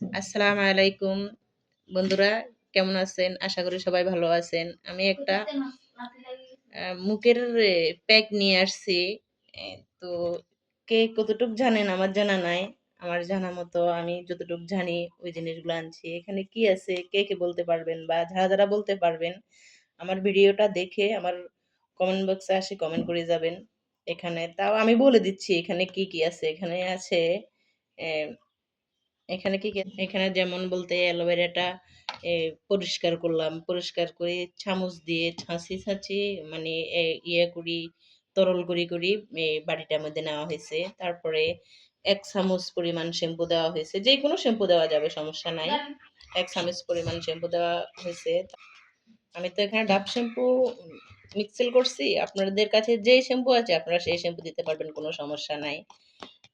আসসালামু আলাইকুম বন্ধুরা, কেমন আছেন? আশা করি সবাই ভালো আছেন। আমি একটা মুখের প্যাক নিয়ে আসছি। এ তো কে কতটুক জানেন আমার জানা নাই। আমার জানা মতো আমি যতটুক জানি ওই জিনিসগুলো আনছি। এখানে কি আছে কে বলতে পারবেন বা যারা বলতে পারবেন আমার ভিডিওটা দেখে আমার কমেন্ট বক্সে আসে কমেন্ট করে যাবেন। এখানে তাও আমি বলে দিচ্ছি এখানে কি আছে। এখানে আছে এ এখানে এখানে যেমন বলতে অ্যালোভেরাটা এ পরিষ্কার করলাম। পরিষ্কার করে চামচ দিয়ে ছাঁচি মানে ইয়ে করি তরল করি বাটিটার মধ্যে নেওয়া হয়েছে। তারপরে ১ চামচ পরিমাণ শ্যাম্পু দেওয়া হয়েছে। যেকোনো শ্যাম্পু দেওয়া যাবে সমস্যা নাই। ১ চামচ পরিমাণ শ্যাম্পু দেওয়া হয়েছে। আমি তো এখানে ডাভ শ্যাম্পু মিক্সিং করছি। আপনাদের কাছে যেই শ্যাম্পু আছে আপনারা সেই শ্যাম্পু দিতে পারবেন, কোনো সমস্যা নাই।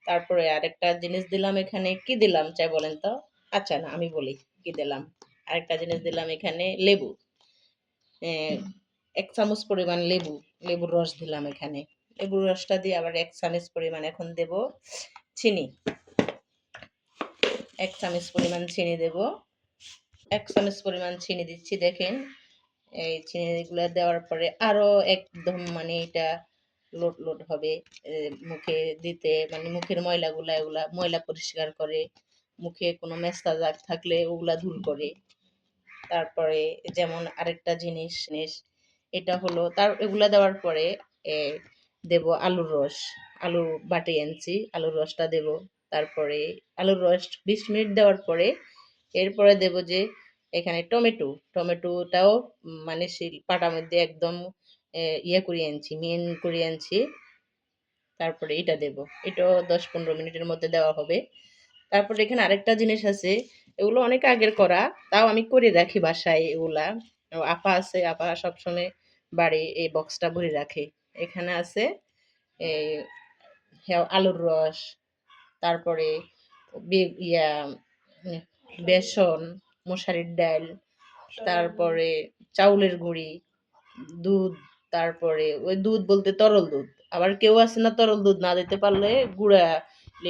তারপরে আরেকটা জিনিস দিলাম এখানে, কি দিলাম চাই বলেন তো? আচ্ছা না আমি বলি কি দিলাম। আরেকটা জিনিস দিলাম এখানে লেবু। এ ১ চামচ পরিমাণ লেবুর রস দিলাম এখানে। লেবুর রসটা দিয়ে আবার ১ চামচ পরিমাণ এখন দেব চিনি। ১ চামচ পরিমাণ চিনি দেব। ১ চামচ পরিমাণ চিনি দিচ্ছি দেখেন। এই চিনিগুলা দেওয়ার পরে আরো একদম মানে এটা লোট হবে। মুখে দিতে মানে মুখের ময়লাগুলা এগুলা ময়লা পরিষ্কার করে। মুখে কোনো মেস্তা দাগ থাকলে ওগুলা দূর করে। তারপরে যেমন আরেকটা জিনিস এটা হলো এগুলা দেওয়ার পরে এ দেব আলুর রস। আলু বাটি আনছি, আলুর রসটা দেব। তারপরে আলুর রস ২০ মিনিট দেওয়ার পরে এরপরে দেব যে এখানে টমেটোটাও মানে পাটার মধ্যে একদম ইয়ে করে আনছি, মিহিন করে আনছি। তারপরে এটা দেব। এটাও ১০-১৫ মিনিটের মধ্যে দেওয়া হবে। তারপরে এখানে আরেকটা জিনিস আছে, এগুলো অনেক আগের করা, তাও আমি করে রাখি বাসায় এগুলা। আপা আছে, আপা সবসময় বাড়ি এই বক্সটা ভরে রাখে। এখানে আছে এই আলুর রস, তারপরে ইয়া বেসন, মশারির ডাল, তারপরে চাউলের গুঁড়ি, দুধ, তারপরে ওই দুধ বলতে তরল দুধ। আবার কেউ আছে না তরল দুধ না দিতে পারলে গুঁড়া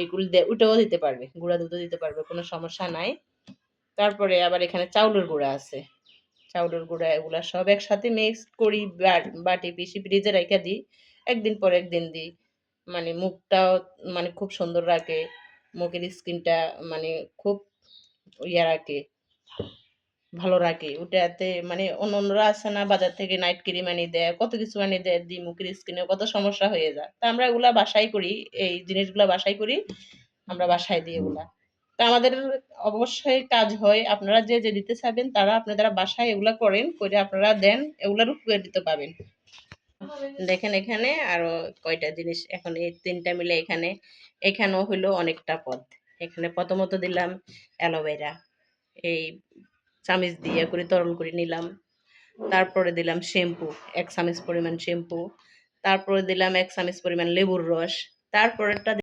এগুলো ওটাও দিতে পারবে, গুঁড়া দুধও দিতে পারবে, কোনো সমস্যা নাই। তারপরে আবার এখানে চাউলের গুঁড়া আছে। চাউলের গুঁড়া এগুলা সব একসাথে মিক্স করি, বাটি পিষি ফ্রিজে রেখে দিই। একদিন পর একদিন দিই। মানে মুখটাও মানে খুব সুন্দর রাখে। মুখের স্কিনটা মানে খুব ইয়া রাখে, ভালো রাখে। ওটাতে মানে অন্যরা আছে না বাজার থেকে নাইট ক্রিম আনিয়ে দেয়, কত কিছু আনিয়ে দেয়, দিয়ে মুখের স্কিনে কত সমস্যা হয়ে যায়। তা আমরা এগুলা বাসায় করি, এই জিনিসগুলা বাসায় করি, আমরা বাসায় দিই এগুলা। তা আমাদের অবশ্যই কাজ হয়। আপনারা যে দিতে চাবেন তারা আপনারা বাসায় এগুলা করেন, করে আপনারা দেন, এগুলার উপকারিতা পাবেন। দেখেন এখানে আরো কয়টা জিনিস, এখন এই ৩ টা মিলে এখানেও হইলো অনেকটা পদ। এখানে প্রথমত দিলাম অ্যালোভেরা। এই চামিচ দিয়ে করে তরল করে নিলাম। তারপরে দিলাম শ্যাম্পু, ১ চামচ পরিমাণ শ্যাম্পু। তারপরে দিলাম ১ চামচ পরিমাণ লেবুর রস। তারপরেরটা